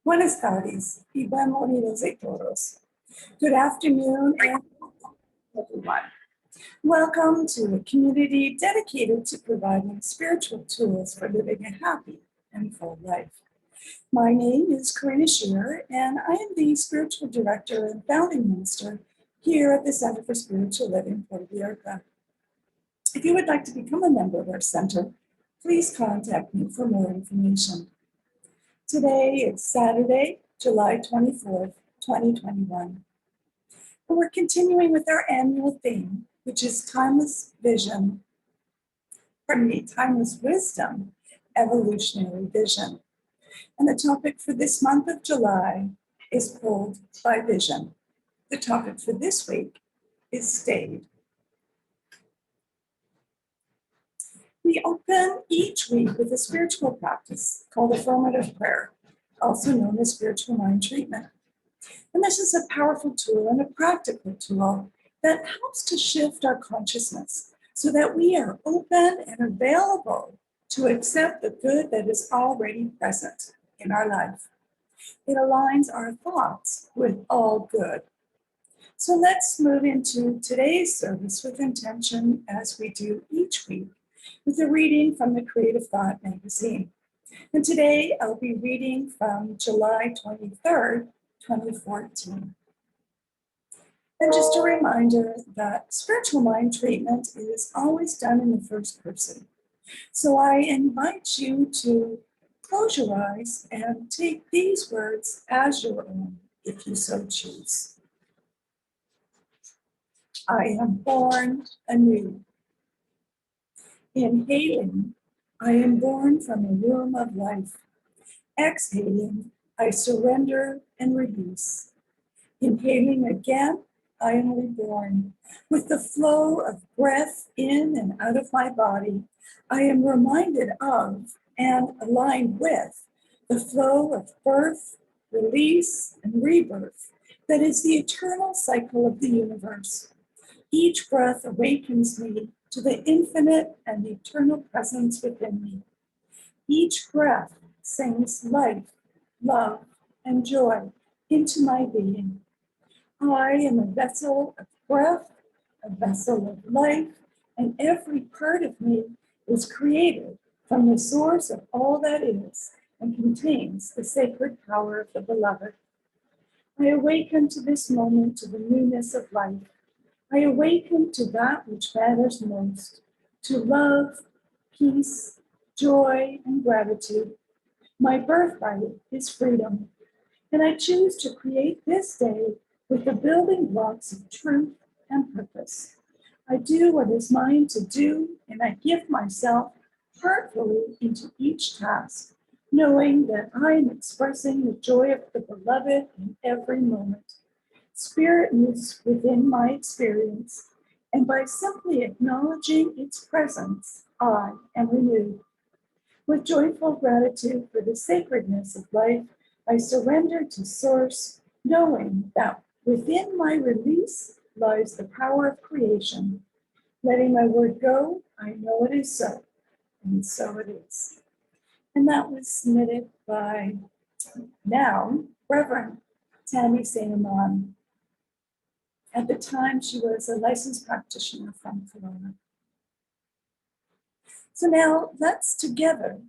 Buenas tardes y bienvenidos a todos. Good afternoon, everyone. Welcome to a community dedicated to providing spiritual tools for living a happy and full life. My name is Karina Shearer, and I am the Spiritual Director and Founding Minister here at the Center for Spiritual Living Puerto Vallarta. If you would like to become a member of our center, please contact me for more information. Today is Saturday, July 24th, 2021. And we're continuing with our annual theme, which is timeless wisdom, evolutionary vision. And the topic for this month of July is pulled by vision. The topic for this week is stayed. We open each week with a spiritual practice called affirmative prayer, also known as spiritual mind treatment. And this is a powerful tool and a practical tool that helps to shift our consciousness so that we are open and available to accept the good that is already present in our life. It aligns our thoughts with all good. So let's move into today's service with intention, as we do each week, with a reading from the Creative Thought magazine. And today I'll be reading from July 23rd, 2014. And just a reminder that spiritual mind treatment is always done in the first person. So I invite you to close your eyes and take these words as your own, if you so choose. I am born anew. Inhaling, I am born from a womb of life. Exhaling, I surrender and release. Inhaling again, I am reborn. With the flow of breath in and out of my body, I am reminded of and aligned with the flow of birth, release, and rebirth that is the eternal cycle of the universe. Each breath awakens me to the infinite and eternal presence within me. Each breath sings life, love, and joy into my being. I am a vessel of breath, a vessel of life, and every part of me is created from the source of all that is and contains the sacred power of the beloved. I awaken to this moment, to the newness of life. I awaken to that which matters most, to love, peace, joy, and gratitude. My birthright is freedom, and I choose to create this day with the building blocks of truth and purpose. I do what is mine to do, and I give myself heartfully into each task, knowing that I am expressing the joy of the beloved in every moment. Spirit moves within my experience, and by simply acknowledging its presence, I am renewed. With joyful gratitude for the sacredness of life, I surrender to Source, knowing that within my release lies the power of creation. Letting my word go, I know it is so, and so it is. And that was submitted by now Reverend Tammy St. Amand. At the time, she was a licensed practitioner from Kelowna. So now let's together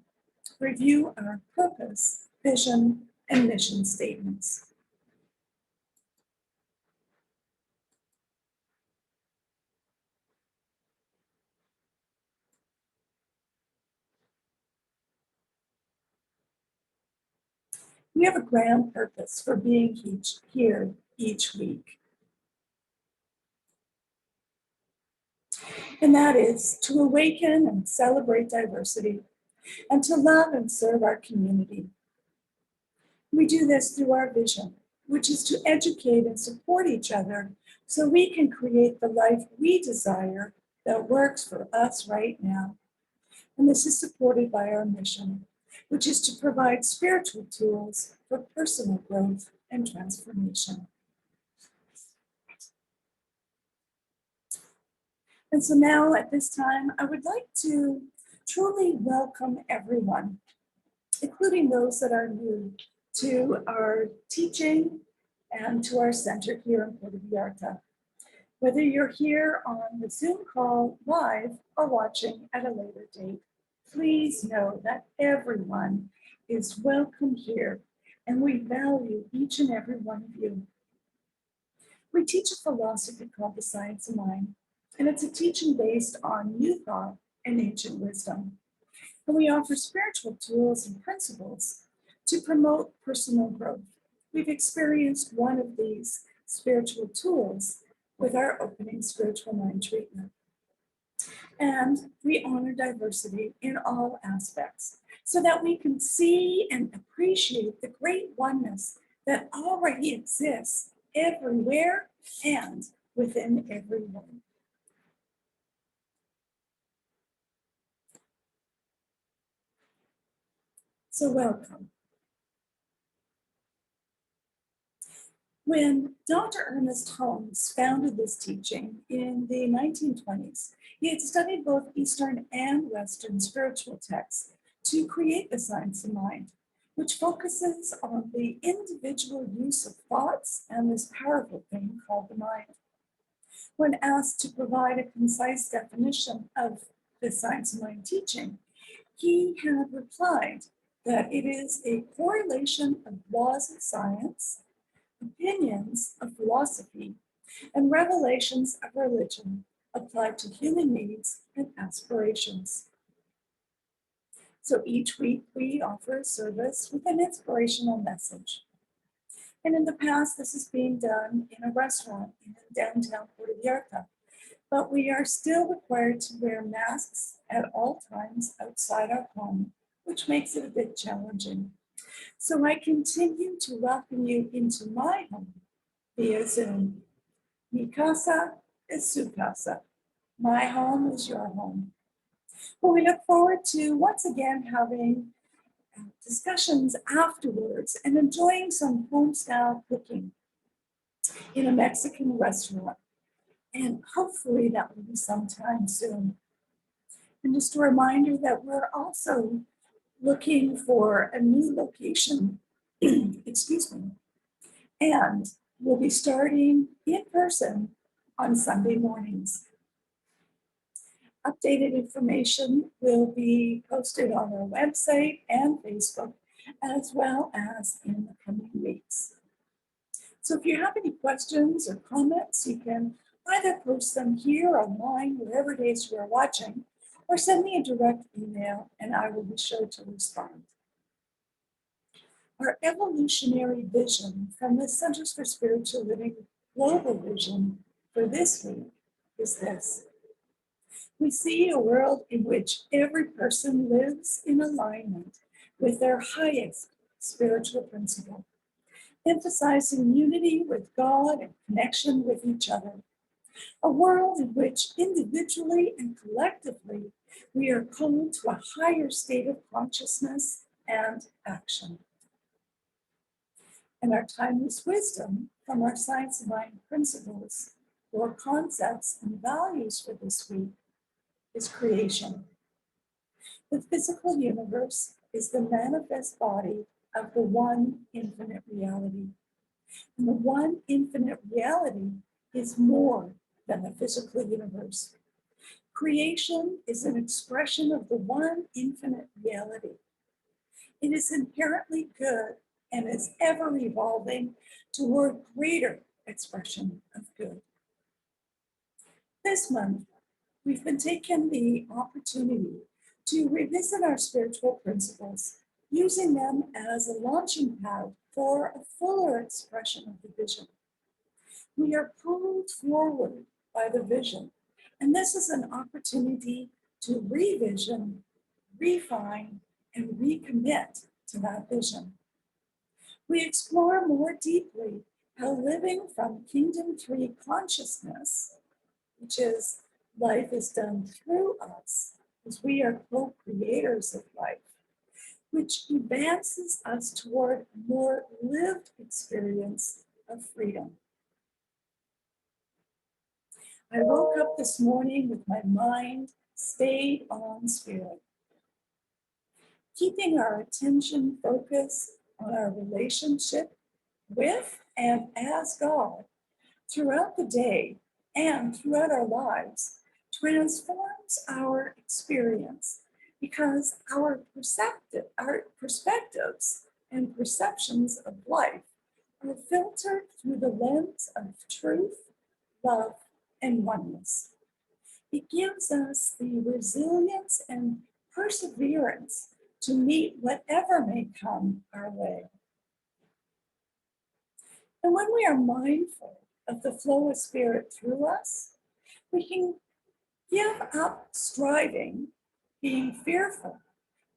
review our purpose, vision, and mission statements. We have a grand purpose for being here each week. And that is to awaken and celebrate diversity and to love and serve our community. We do this through our vision, which is to educate and support each other so we can create the life we desire that works for us right now. And this is supported by our mission, which is to provide spiritual tools for personal growth and transformation. And so now at this time, I would like to truly welcome everyone, including those that are new to our teaching and to our center here in Puerto Vallarta. Whether you're here on the Zoom call live or watching at a later date, please know that everyone is welcome here and we value each and every one of you. We teach a philosophy called the Science of Mind, and it's a teaching based on new thought and ancient wisdom. And we offer spiritual tools and principles to promote personal growth. We've experienced one of these spiritual tools with our opening spiritual mind treatment. And we honor diversity in all aspects so that we can see and appreciate the great oneness that already exists everywhere and within everyone. So welcome. When Dr. Ernest Holmes founded this teaching in the 1920s, he had studied both Eastern and Western spiritual texts to create the Science of Mind, which focuses on the individual use of thoughts and this powerful thing called the mind. When asked to provide a concise definition of the Science of Mind teaching, he had replied that it is a correlation of laws of science, opinions of philosophy, and revelations of religion applied to human needs and aspirations. So each week we offer a service with an inspirational message. And in the past, this is being done in a restaurant in downtown Puerto Vallarta, but we are still required to wear masks at all times outside our home, which makes it a bit challenging. So I continue to welcome you into my home via Zoom. Mi casa es su casa. My home is your home. Well, we look forward to once again having discussions afterwards and enjoying some home-style cooking in a Mexican restaurant. And hopefully that will be sometime soon. And just a reminder that we're also looking for a new location, excuse me, and we'll be starting in person on Sunday mornings. Updated information will be posted on our website and Facebook, as well as in the coming weeks. So if you have any questions or comments, you can either post them here online, wherever it is you are watching, or send me a direct email and I will be sure to respond. Our evolutionary vision from the Centers for Spiritual Living Global Vision for this week is this. We see a world in which every person lives in alignment with their highest spiritual principle, emphasizing unity with God and connection with each other. A world in which individually and collectively we are called to a higher state of consciousness and action. And our timeless wisdom from our Science of Mind principles or concepts and values for this week is creation. The physical universe is the manifest body of the one infinite reality. And the one infinite reality is more than the physical universe. Creation is an expression of the one infinite reality. It is inherently good and is ever evolving toward greater expression of good. This month, we've been taking the opportunity to revisit our spiritual principles, using them as a launching pad for a fuller expression of the vision. We are pulled forward by the vision, and this is an opportunity to revision, refine, and recommit to that vision. We explore more deeply how living from Kingdom 3 consciousness, which is life is done through us, as we are co-creators of life, which advances us toward a more lived experience of freedom. I woke up this morning with my mind stayed on spirit, keeping our attention focused on our relationship with and as God throughout the day and throughout our lives transforms our experience because our perspectives and perceptions of life are filtered through the lens of truth, love, and oneness. It gives us the resilience and perseverance to meet whatever may come our way. And when we are mindful of the flow of spirit through us, we can give up striving, being fearful,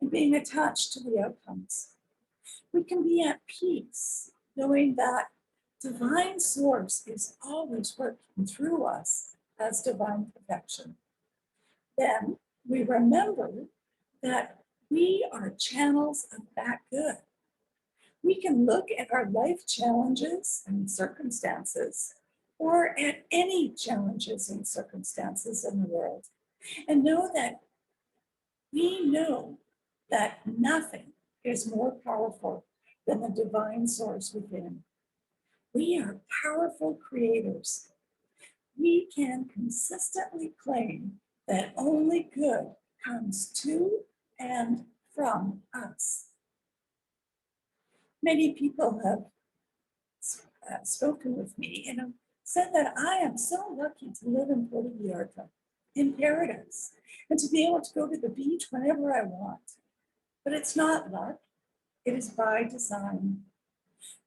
and being attached to the outcomes. We can be at peace, knowing that divine source is always working through us as divine perfection. Then we remember that we are channels of that good. We can look at our life challenges and circumstances, or at any challenges and circumstances in the world, and know that nothing is more powerful than the divine source within. We are powerful creators. We can consistently claim that only good comes to and from us. Many people have spoken with me and have said that I am so lucky to live in Puerto Vallarta, in paradise, and to be able to go to the beach whenever I want. But it's not luck, it is by design.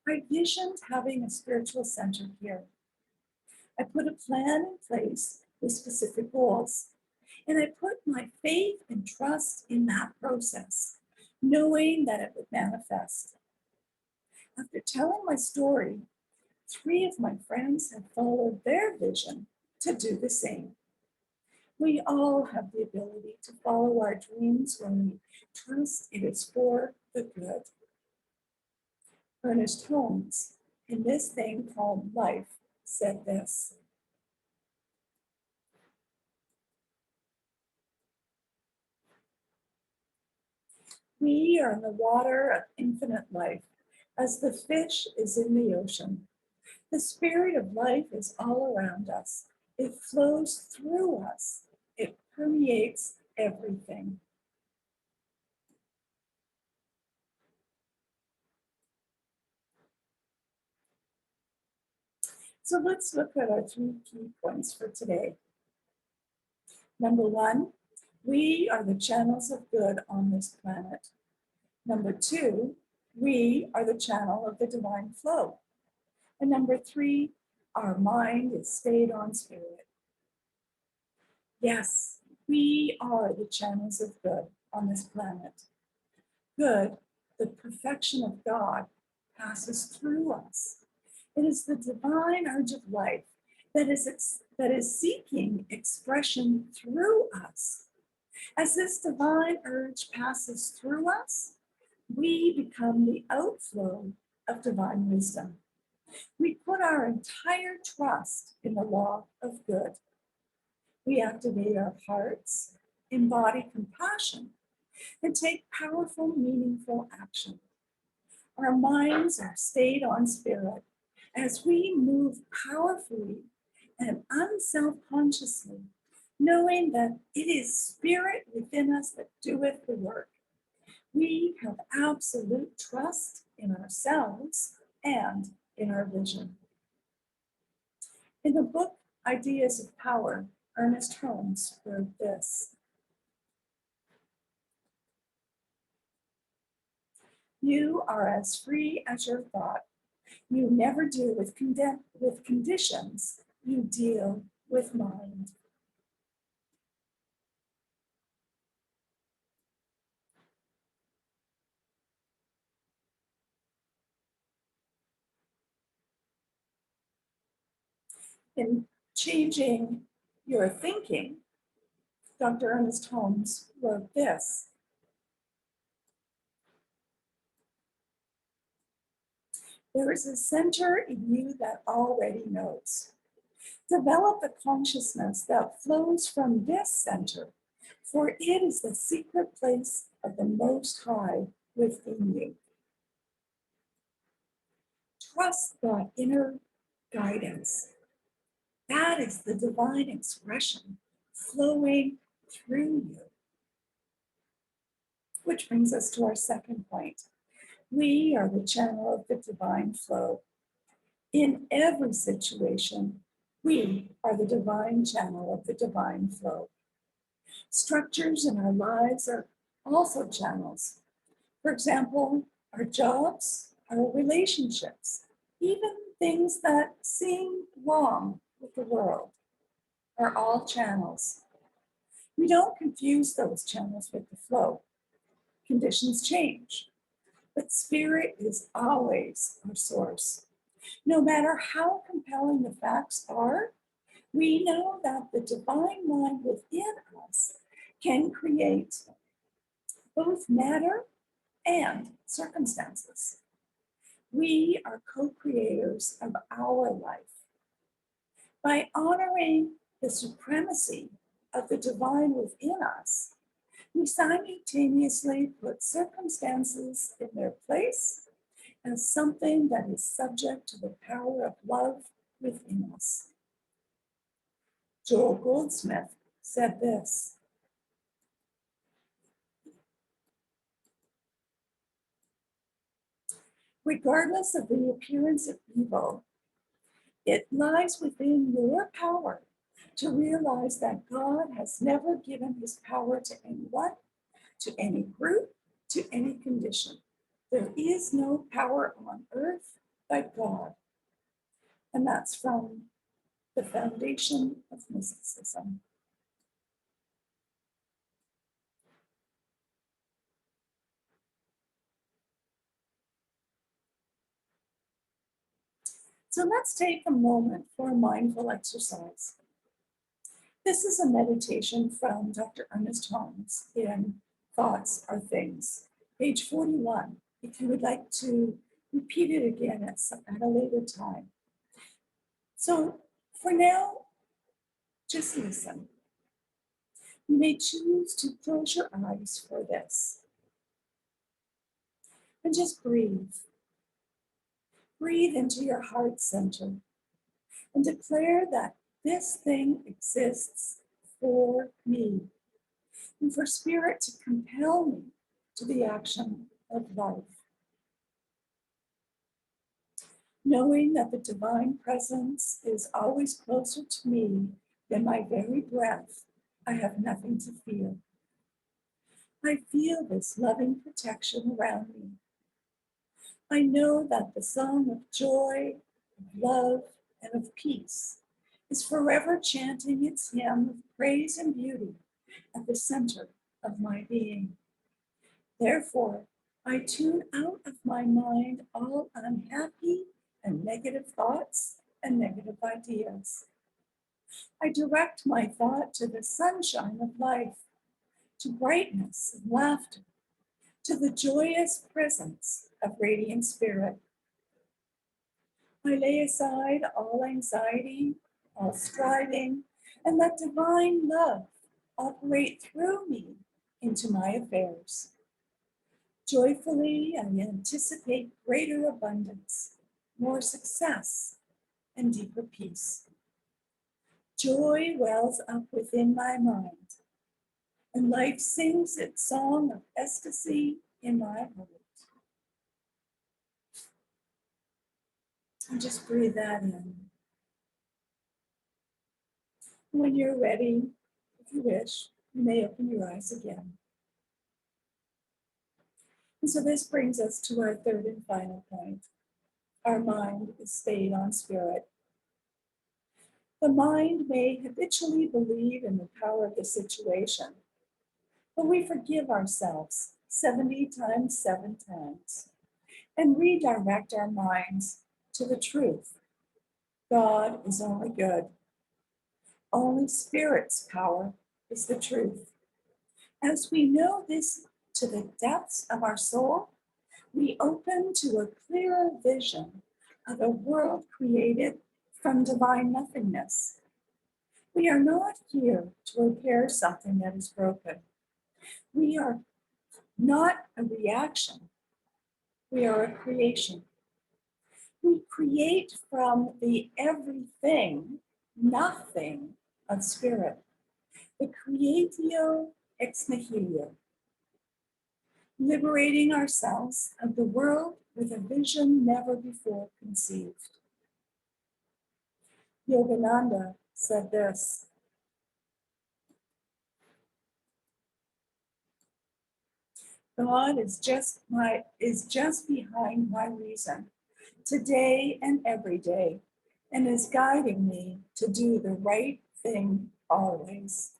I visioned having a spiritual center here. I put a plan in place with specific goals, and I put my faith and trust in that process, knowing that it would manifest. After telling my story, 3 of my friends have followed their vision to do the same. We all have the ability to follow our dreams when we trust it is for the good. Ernest Holmes, in this thing called life, said this: we are in the water of infinite life, as the fish is in the ocean. The spirit of life is all around us. It flows through us. It permeates everything. So let's look at our 3 key points for today. Number 1, we are the channels of good on this planet. Number 2, we are the channel of the divine flow. And number 3, our mind is stayed on spirit. Yes, we are the channels of good on this planet. Good, the perfection of God, passes through us. It is the divine urge of life that is seeking expression through us. As this divine urge passes through us, we become the outflow of divine wisdom. We put our entire trust in the law of good. We activate our hearts, embody compassion, and take powerful, meaningful action. Our minds are stayed on spirit as we move powerfully and unself-consciously, knowing that it is spirit within us that doeth the work. We have absolute trust in ourselves and in our vision. In the book Ideas of Power, Ernest Holmes wrote this: you are as free as your thought. You never deal with conditions, you deal with mind. In changing your thinking, Dr. Ernest Holmes wrote this: there is a center in you that already knows. Develop the consciousness that flows from this center, for it is the secret place of the Most High within you. Trust that inner guidance. That is the divine expression flowing through you. Which brings us to our second point. We are the channel of the divine flow. In every situation, we are the divine channel of the divine flow. Structures in our lives are also channels. For example, our jobs, our relationships, even things that seem wrong with the world are all channels. We don't confuse those channels with the flow. Conditions change, but spirit is always our source. No matter how compelling the facts are, we know that the divine mind within us can create both matter and circumstances. We are co-creators of our life. By honoring the supremacy of the divine within us, we simultaneously put circumstances in their place as something that is subject to the power of love within us. Joel Goldsmith said this: regardless of the appearance of evil, it lies within your power to realize that God has never given his power to anyone, to any group, to any condition. There is no power on earth but God. And that's from the foundation of mysticism. So let's take a moment for a mindful exercise. This is a meditation from Dr. Ernest Holmes in Thoughts Are Things, page 41, if you would like to repeat it again at a later time. So for now, just listen. You may choose to close your eyes for this and just breathe. Breathe into your heart center and declare that this thing exists for me and for spirit to compel me to the action of life. Knowing that the divine presence is always closer to me than my very breath, I have nothing to fear. I feel this loving protection around me. I know that the song of joy, of love, and of peace is forever chanting its hymn of praise and beauty at the center of my being. Therefore, I tune out of my mind all unhappy and negative thoughts and negative ideas. I direct my thought to the sunshine of life, to brightness and laughter, to the joyous presence of radiant spirit. I lay aside all anxiety, all striving, and let divine love operate through me into my affairs. Joyfully, I anticipate greater abundance, more success, and deeper peace. Joy wells up within my mind, and life sings its song of ecstasy in my heart. And just breathe that in. When you're ready, if you wish, you may open your eyes again. And so this brings us to our third and final point. Our mind is stayed on spirit. The mind may habitually believe in the power of the situation, but we forgive ourselves 70 times 7 times and redirect our minds to the truth. God is only good. Only Spirit's power is the truth. As we know this to the depths of our soul, we open to a clearer vision of a world created from divine nothingness. We are not here to repair something that is broken. We are not a reaction. We are a creation. We create from the everything, nothing of spirit, the creatio ex nihilo, liberating ourselves of the world with a vision never before conceived. Yogananda said this: God is just behind my reason, today and every day, and is guiding me to do the right thing always.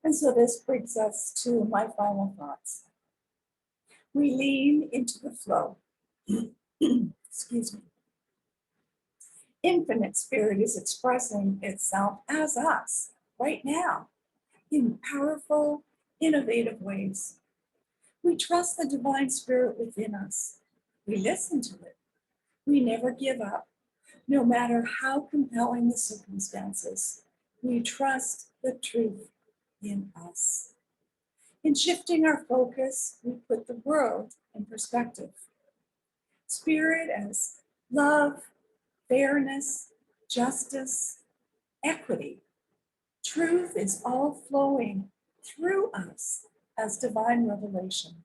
And so this brings us to my final thoughts. We lean into the flow. Excuse me. Infinite Spirit is expressing itself as us right now in powerful, innovative ways. We trust the Divine Spirit within us. We listen to it. We never give up, no matter how compelling the circumstances. We trust the truth in us. In shifting our focus, we put the world in perspective. Spirit as love, fairness, justice, equity. Truth is all flowing through us as divine revelation.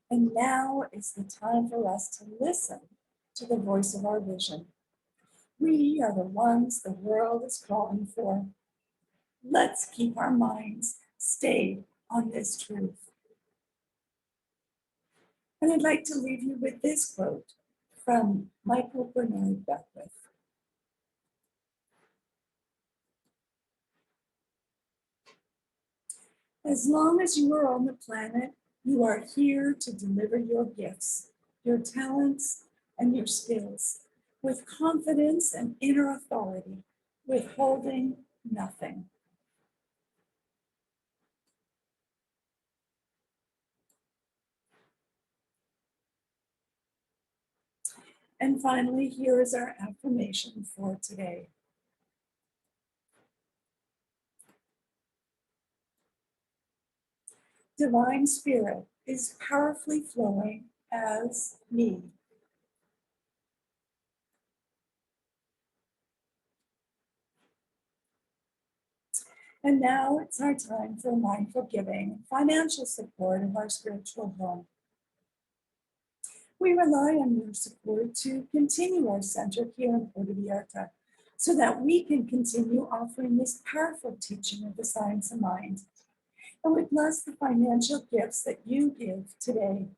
And now is the time for us to listen to the voice of our vision. We are the ones the world is calling for. Let's keep our minds stayed on this truth. And I'd like to leave you with this quote from Michael Bernard Beckwith. As long as you are on the planet, you are here to deliver your gifts, your talents, and your skills with confidence and inner authority, withholding nothing. And finally, here is our affirmation for today. Divine Spirit is powerfully flowing as me. And now it's our time for mindful giving and financial support of our spiritual home. We rely on your support to continue our center here in Puerto Vallarta so that we can continue offering this powerful teaching of the science of mind. And we bless the financial gifts that you give today.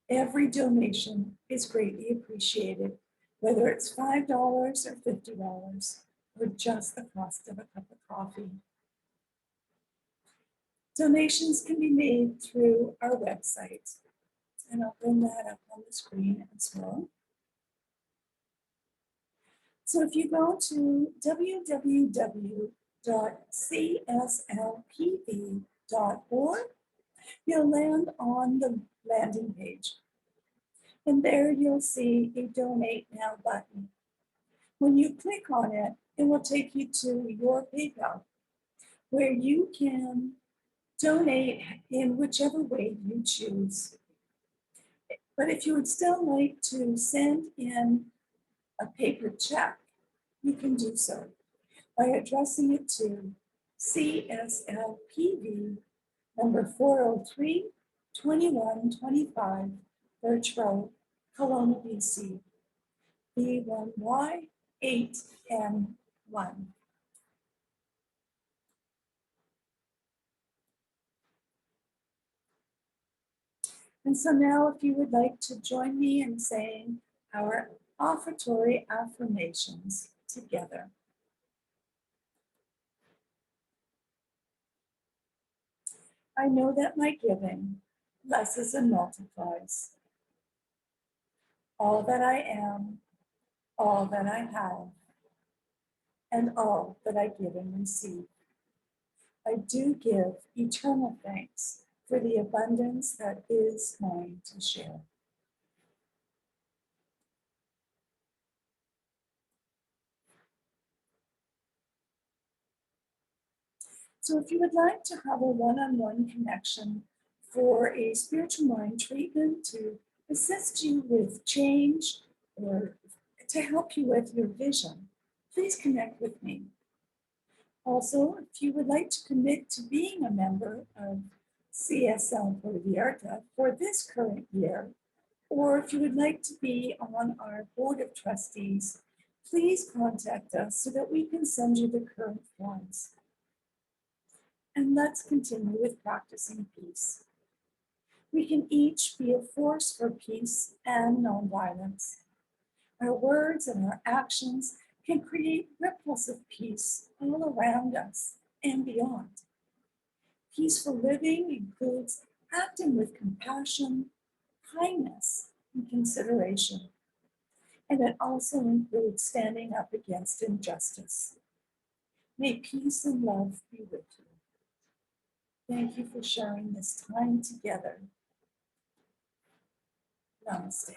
Every donation is greatly appreciated, whether it's $5 or $50 or just the cost of a cup of coffee. Donations can be made through our website, and I'll bring that up on the screen as well. So if you go to www.cslpv.org, you'll land on the landing page. And there you'll see a Donate Now button. When you click on it, it will take you to your PayPal, where you can donate in whichever way you choose. But if you would still like to send in a paper check, you can do so by addressing it to CSLPV number 403 2125 Birch Road, Kelowna, BC, B1Y8M1. And so now, if you would like to join me in saying our offertory affirmations together. I know that my giving blesses and multiplies. All that I am, all that I have, and all that I give and receive. I do give eternal thanks for the abundance that is mine to share. So if you would like to have a one-on-one connection for a spiritual mind treatment to assist you with change or to help you with your vision, please connect with me. Also, if you would like to commit to being a member of CSL Puerto Vallarta for this current year, or if you would like to be on our board of trustees, please contact us so that we can send you the current forms. And let's continue with practicing peace. We can each be a force for peace and nonviolence. Our words and our actions can create ripples of peace all around us and beyond. Peaceful living includes acting with compassion, kindness, and consideration. And it also includes standing up against injustice. May peace and love be with you. Thank you for sharing this time together. Namaste.